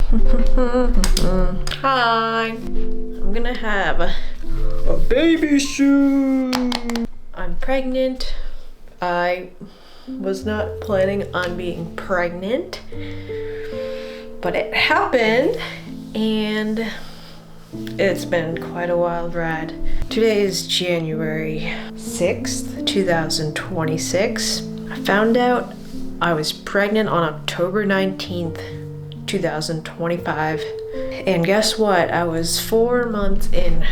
Hi. I'm gonna have a baby soon. I'm pregnant. I was not planning on being pregnant, but it happened, and it's been quite a wild ride. Today is January 6th, 2026. I found out I was pregnant on October 19th, 2025. And guess what? I was 4 months in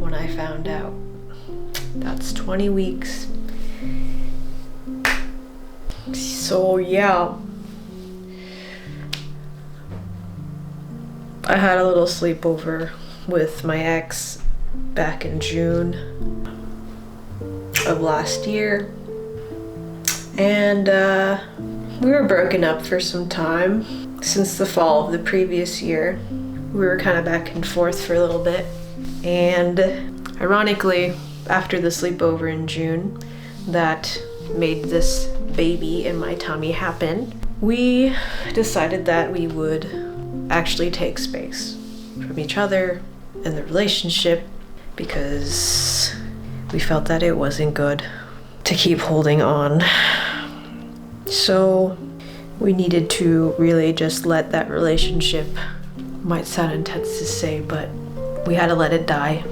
when I found out. That's 20 weeks. So yeah. I had a little sleepover with my ex back in June of last year. And we were broken up for some time. Since the fall of the previous year, we were kind of back and forth for a little bit. And ironically, after the sleepover in June that made this baby in my tummy happen, we decided that we would actually take space from each other and the relationship, because we felt that it wasn't good to keep holding on. So we needed to really just let that relationship, might sound intense to say, but we had to let it die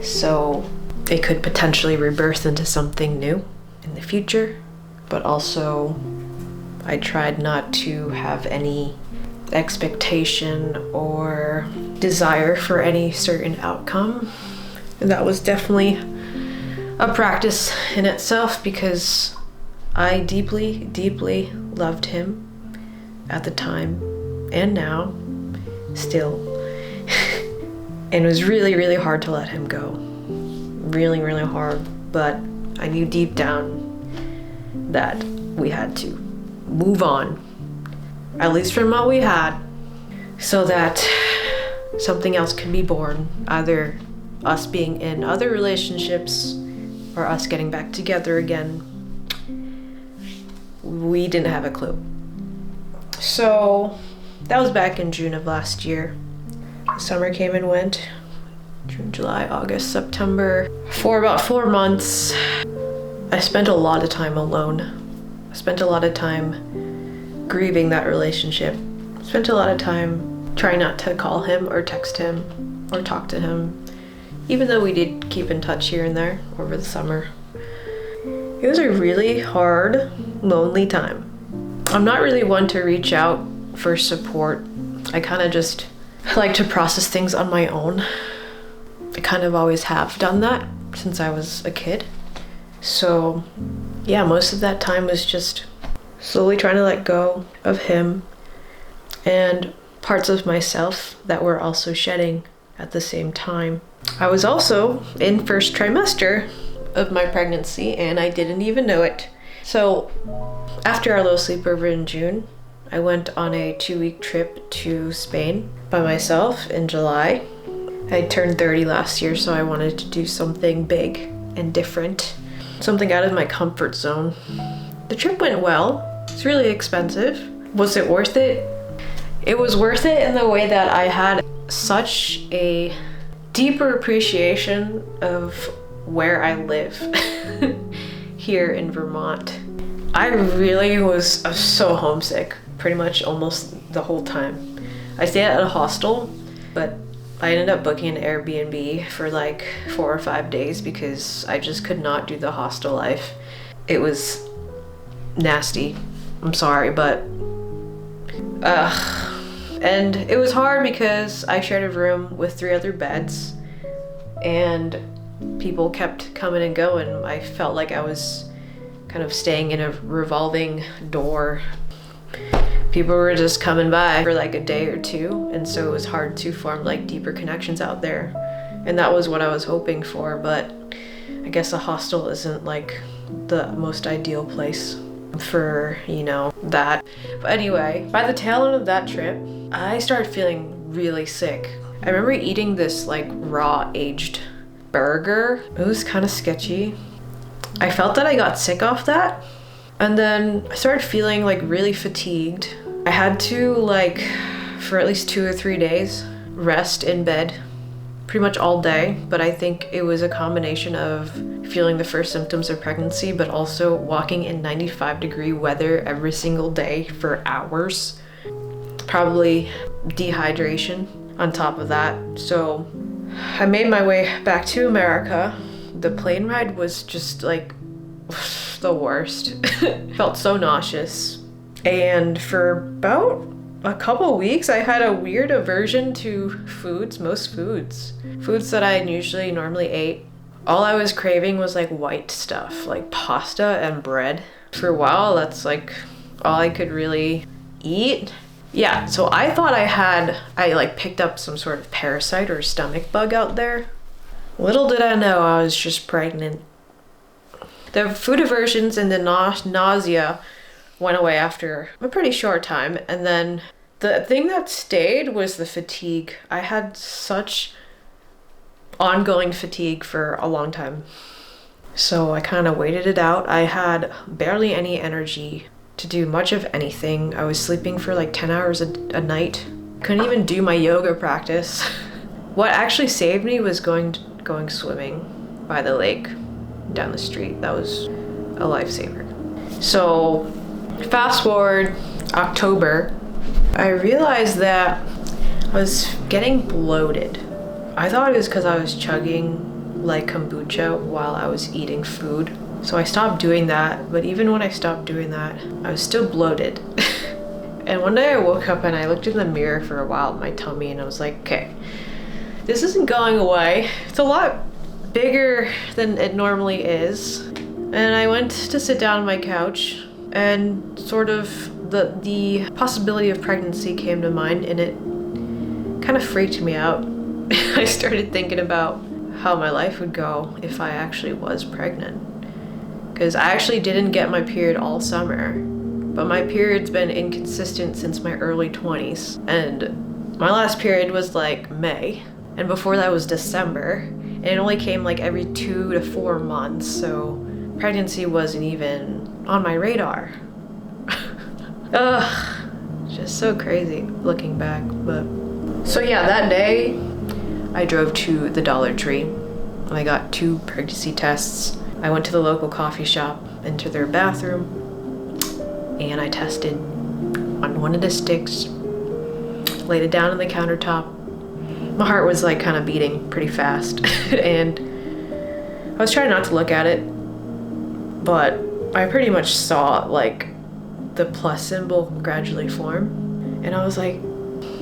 so it could potentially rebirth into something new in the future. But also, I tried not to have any expectation or desire for any certain outcome. And that was definitely a practice in itself, because I deeply, deeply loved him at the time and now still. And it was really, really hard to let him go. Really, really hard. But I knew deep down that we had to move on, at least from what we had, so that something else could be born, either us being in other relationships or us getting back together again. We didn't have a clue. So that was back in June of last year. The summer came and went. June, July, August, September. For about 4 months, I spent a lot of time alone. I spent a lot of time grieving that relationship. I spent a lot of time trying not to call him or text him or talk to him, even though we did keep in touch here and there over the summer. It was a really hard, lonely time. I'm not really one to reach out for support. I kind of just like to process things on my own. I kind of always have done that since I was a kid. So yeah, most of that time was just slowly trying to let go of him and parts of myself that were also shedding at the same time. I was also in first trimester of my pregnancy, and I didn't even know it. So after our little sleepover in June, I went on a 2-week trip to Spain by myself in July. I turned 30 last year, so I wanted to do something big and different, something out of my comfort zone. The trip went well. It's really expensive. Was it worth it? It was worth it in the way that I had such a deeper appreciation of where I live here in Vermont. I really was so homesick pretty much almost the whole time. I stayed at a hostel, but I ended up booking an Airbnb for like 4 or 5 days because I just could not do the hostel life. It was nasty. I'm sorry, but and it was hard because I shared a room with 3 other beds, and people kept coming and going. I felt like I was kind of staying in a revolving door. People were just coming by for like a day or two, and so it was hard to form like deeper connections out there. And that was what I was hoping for, but I guess a hostel isn't like the most ideal place for, you know, that. But anyway, by the tail end of that trip, I started feeling really sick. I remember eating this like raw aged burger. It was kind of sketchy. I felt that I got sick off that. And then I started feeling like really fatigued. I had to like for at least 2 or 3 days, rest in bed pretty much all day, but I think it was a combination of feeling the first symptoms of pregnancy, but also walking in 95-degree weather every single day for hours. Probably dehydration on top of that. So I made my way back to America. The plane ride was just like the worst. Felt so nauseous. And for about a couple weeks, I had a weird aversion to most foods that I usually normally ate. All I was craving was like white stuff, like pasta and bread. For a while, that's like all I could really eat. Yeah, so I thought I like picked up some sort of parasite or stomach bug out there. Little did I know I was just pregnant. The food aversions and the nausea went away after a pretty short time, and then the thing that stayed was the fatigue. I had such ongoing fatigue for a long time. So I kind of waited it out. I had barely any energy to do much of anything. I was sleeping for like 10 hours a night. Couldn't even do my yoga practice. What actually saved me was going swimming by the lake down the street. That was a lifesaver. So fast forward October, I realized that I was getting bloated. I thought it was because I was chugging like kombucha while I was eating food. So I stopped doing that, but even when I stopped doing that, I was still bloated. And one day I woke up and I looked in the mirror for a while at my tummy and I was like, okay, this isn't going away. It's a lot bigger than it normally is. And I went to sit down on my couch and sort of the possibility of pregnancy came to mind, and it kind of freaked me out. I started thinking about how my life would go if I actually was pregnant. Because I actually didn't get my period all summer, but my period's been inconsistent since my early 20s. And my last period was like May, and before that was December, and it only came like every 2 to 4 months, so pregnancy wasn't even on my radar. Ugh, just so crazy looking back. But so yeah, that day I drove to the Dollar Tree. I got 2 pregnancy tests. I went to the local coffee shop, into their bathroom, and I tested on one of the sticks, laid it down on the countertop. My heart was like kind of beating pretty fast and I was trying not to look at it, but I pretty much saw like the plus symbol gradually form, and I was like,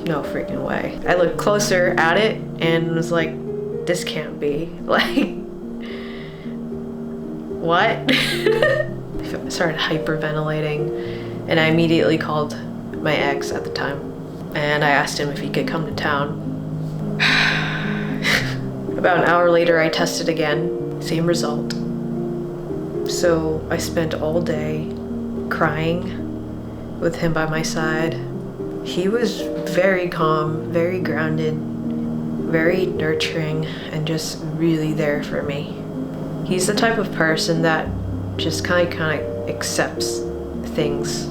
no freaking way. I looked closer at it and was like, this can't be. Like, what? I started hyperventilating, and I immediately called my ex at the time, and I asked him if he could come to town. About an hour later, I tested again, same result. So I spent all day crying with him by my side. He was very calm, very grounded, very nurturing, and just really there for me. He's the type of person that just kind of accepts things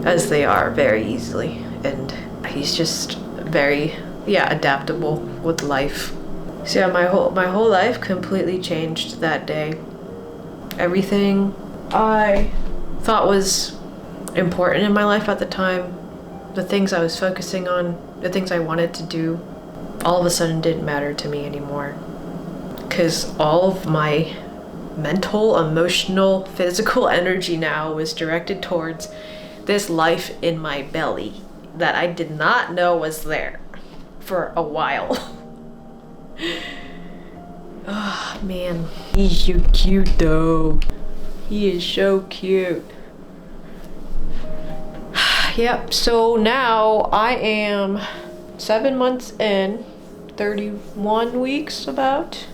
as they are very easily, and he's just very adaptable with life. So yeah, my whole life completely changed that day. Everything I thought was important in my life at the time, the things I was focusing on, the things I wanted to do, all of a sudden didn't matter to me anymore. Because all of my mental, emotional, physical energy now was directed towards this life in my belly that I did not know was there for a while. Oh man, he's so cute though. He is so cute. Yep, so now I am 7 months in, 31 weeks about.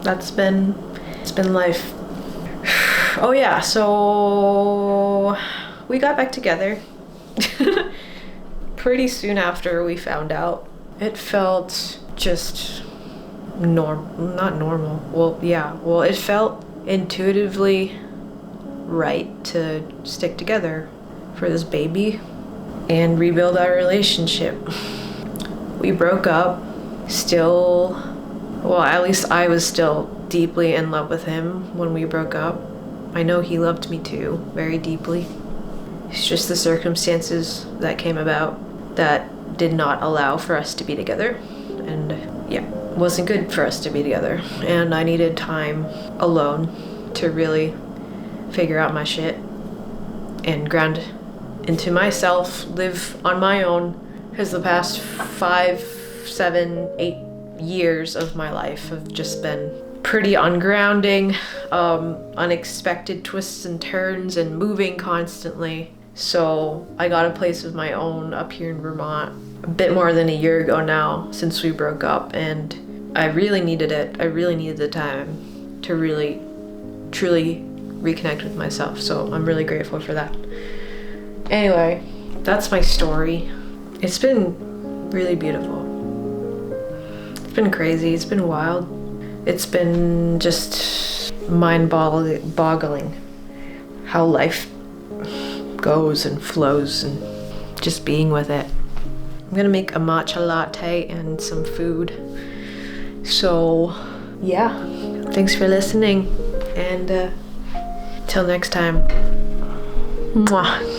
It's been life. Oh yeah, so we got back together pretty soon after we found out. It felt just not normal. Well, it felt intuitively right to stick together for this baby. and rebuild our relationship. We broke up, still, well, at least I was still deeply in love with him when we broke up. I know he loved me too, very deeply. It's just the circumstances that came about that did not allow for us to be together. And yeah, it wasn't good for us to be together. And I needed time alone to really figure out my shit and ground into myself, live on my own, because the past 5, 7, 8 years of my life have just been pretty ungrounding, unexpected twists and turns and moving constantly. So I got a place of my own up here in Vermont a bit more than a year ago now, since we broke up, and I really needed it. I really needed the time to really, truly reconnect with myself. So I'm really grateful for that. Anyway, that's my story. It's been really beautiful. It's been crazy. It's been wild. It's been just mind-boggling how life goes and flows and just being with it. I'm gonna make a matcha latte and some food. So, yeah. Thanks for listening, and till next time. Mwah.